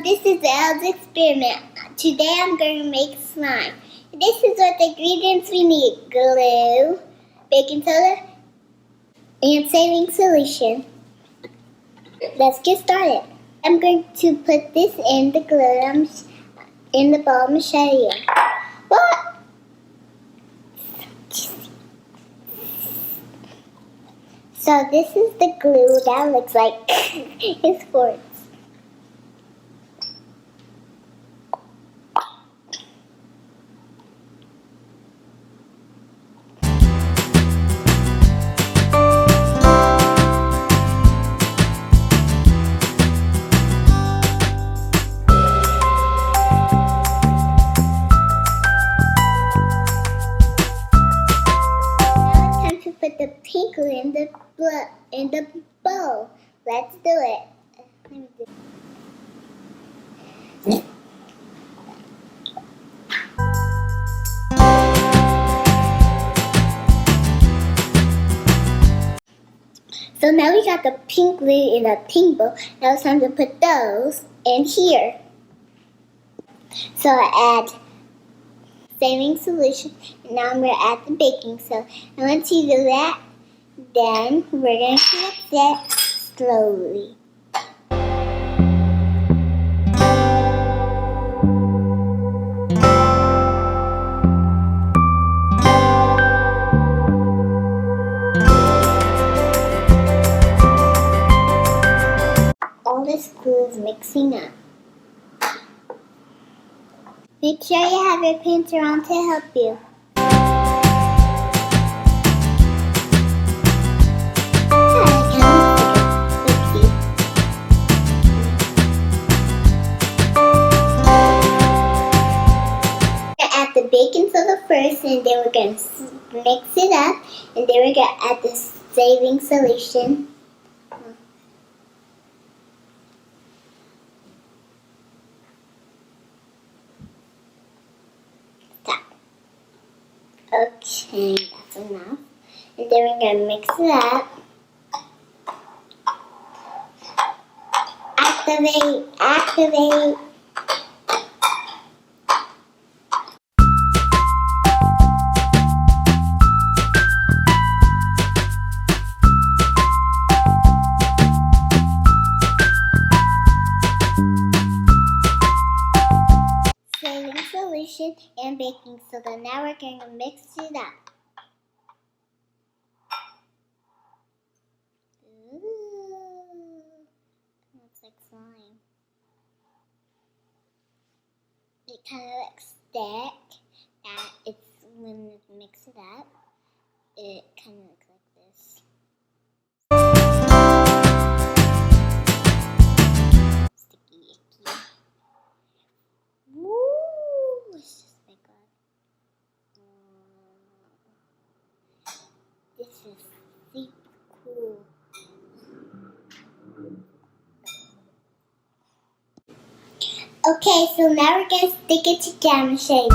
this is Elle's experiment. Today I'm going to make slime. This is what the ingredients we need. Glue, baking soda, and saline solution. Let's get started. I'm going to put this in the glue in the bowl. I'm going to show you. What? So this is the glue that looks like it's quartz. Put the pink glue in the bowl. Let's do it. So now we got the pink glue in a pink bowl. Now it's time to put those in here. So I add saline solution, and now I'm going to add the baking soda. And once you do that, then we're going to mix it slowly. All this glue is mixing up. Make sure you have your painter on to help you. Add the baking soda first, and then we're going to mix it up, and then we're going to add the saline solution. Okay, that's enough. And then we're going to mix it up. Activate. Saline solution and baking soda. Now we're going to mix it up. Ooh, looks like slime. It kind of looks thick. That it's when you mix it up, it kind of looks like this. Sticky, icky. Woo! Let's just make one. This is super cool. Okay, so now we're going to stick it together and shake.